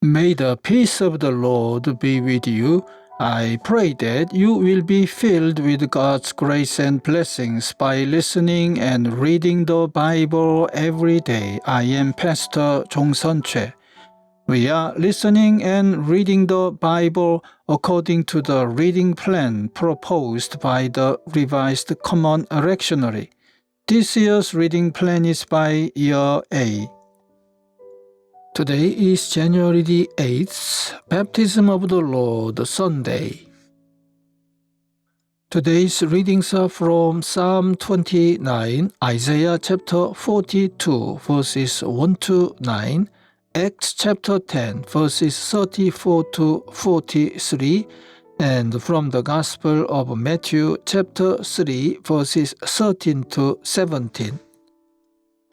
May the peace of the Lord be with you. I pray that you will be filled with God's grace and blessings by listening and reading the Bible every day. I am Pastor Jong-sun Choi. We are listening and reading the Bible according to the reading plan proposed by the Revised Common Lectionary. This year's reading plan is by Year A. Today is January the 8th, Baptism of the Lord Sunday. Today's readings are from Psalm 29, Isaiah chapter 42, verses 1 to 9, Acts chapter 10, verses 34 to 43, and from the Gospel of Matthew chapter 3, verses 13 to 17.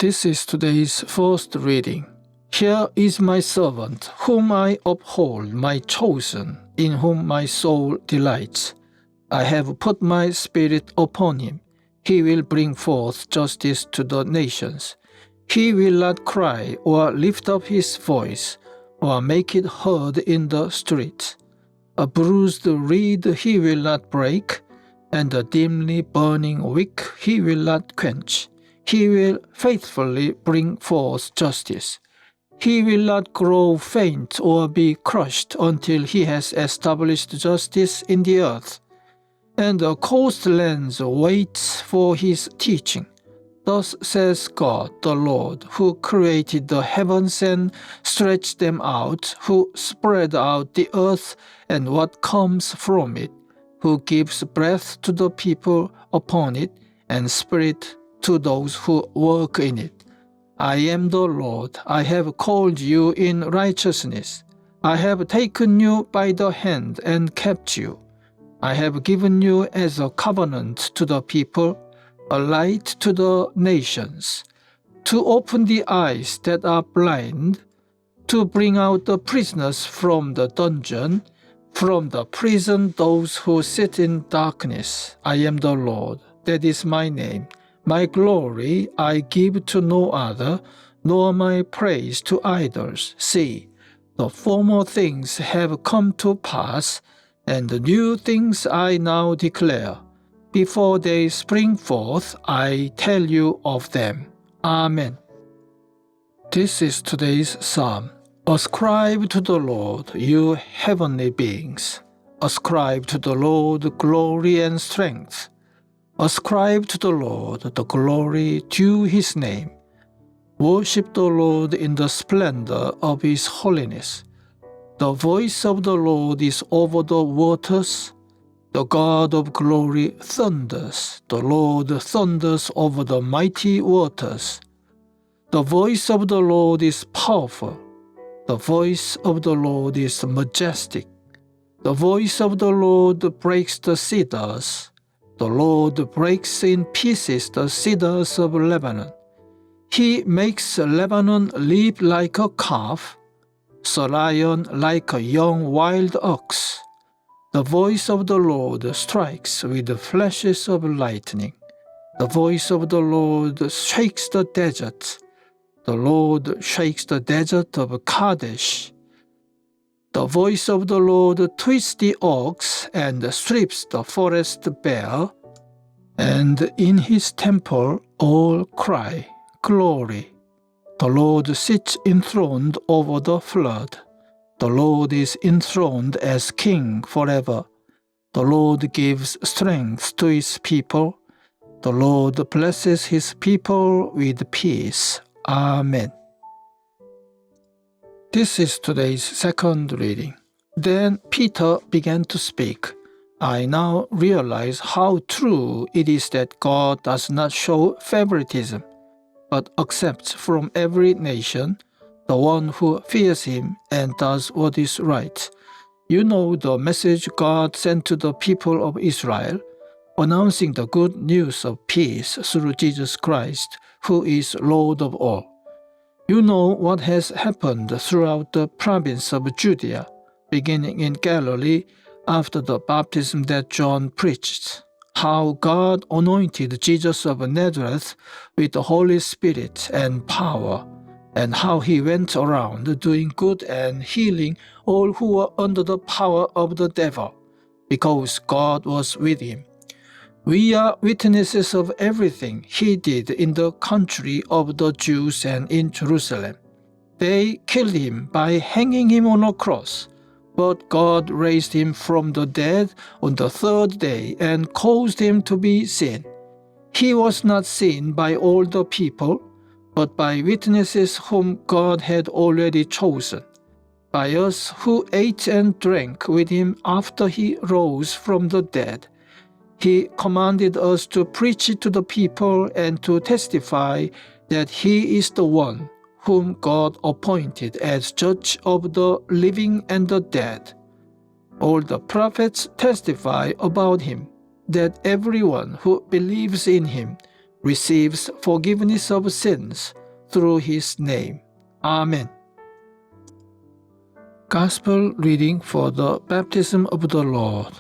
This is today's first reading. Here is my servant, whom I uphold, my chosen, in whom my soul delights. I have put my spirit upon him. He will bring forth justice to the nations. He will not cry or lift up his voice, or make it heard in the streets. A bruised reed he will not break, and a dimly burning wick he will not quench. He will faithfully bring forth justice. He will not grow faint or be crushed until he has established justice in the earth. And the coastlands wait for his teaching. Thus says God, the Lord, who created the heavens and stretched them out, who spread out the earth and what comes from it, who gives breath to the people upon it, and spirit to those who work in it. I am the Lord. I have called you in righteousness. I have taken you by the hand and kept you. I have given you as a covenant to the people, a light to the nations, to open the eyes that are blind, to bring out the prisoners from the dungeon, from the prison those who sit in darkness. I am the Lord. That is my name. My glory I give to no other, nor my praise to idols. See, the former things have come to pass, and the new things I now declare. Before they spring forth, I tell you of them. Amen. This is today's psalm. Ascribe to the Lord, you heavenly beings. Ascribe to the Lord glory and strength. Ascribe to the Lord the glory due his name. Worship the Lord in the splendor of his holiness. The voice of the Lord is over the waters. The God of glory thunders. The Lord thunders over the mighty waters. The voice of the Lord is powerful. The voice of the Lord is majestic. The voice of the Lord breaks the cedars. The Lord breaks in pieces the cedars of Lebanon. He makes Lebanon leap like a calf, Sirion like a young wild ox. The voice of the Lord strikes with the flashes of lightning. The voice of the Lord shakes the desert. The Lord shakes the desert of Kadesh. The voice of the Lord twists the ox and strips the forest bare, and in his temple all cry, Glory! The Lord sits enthroned over the flood. The Lord is enthroned as King forever. The Lord gives strength to his people. The Lord blesses his people with peace. Amen. This is today's second reading. Then Peter began to speak. I now realize how true it is that God does not show favoritism, but accepts from every nation the one who fears him and does what is right. You know the message God sent to the people of Israel, announcing the good news of peace through Jesus Christ, who is Lord of all. You know what has happened throughout the province of Judea, beginning in Galilee after the baptism that John preached, how God anointed Jesus of Nazareth with the Holy Spirit and power, and how he went around doing good and healing all who were under the power of the devil, because God was with him. We are witnesses of everything he did in the country of the Jews and in Jerusalem. They killed him by hanging him on a cross, but God raised him from the dead on the third day and caused him to be seen. He was not seen by all the people, but by witnesses whom God had already chosen, by us who ate and drank with him after he rose from the dead. He commanded us to preach to the people and to testify that he is the one whom God appointed as judge of the living and the dead. All the prophets testify about him, that everyone who believes in him receives forgiveness of sins through his name. Amen. Gospel reading for the baptism of the Lord.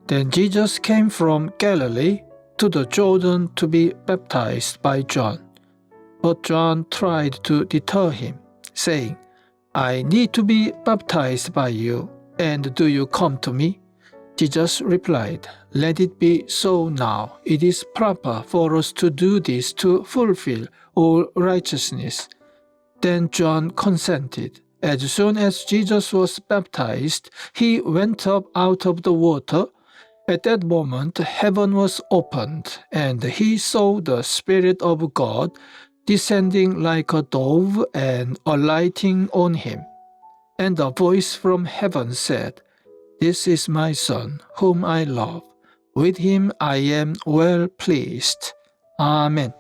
Then Jesus came from Galilee to the Jordan to be baptized by John. But John tried to deter him, saying, "I need to be baptized by you, and do you come to me?" Jesus replied, "Let it be so now. It is proper for us to do this to fulfill all righteousness." Then John consented. As soon as Jesus was baptized, he went up out of the water. At that moment, heaven was opened, and he saw the Spirit of God descending like a dove and alighting on him. And a voice from heaven said, "This is my Son, whom I love. With him I am well pleased." Amen.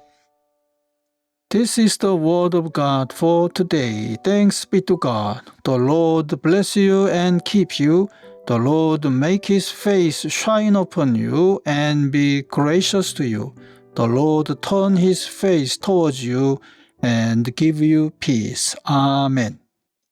This is the word of God for today. Thanks be to God. The Lord bless you and keep you. The Lord make his face shine upon you and be gracious to you. The Lord turn his face towards you and give you peace. Amen.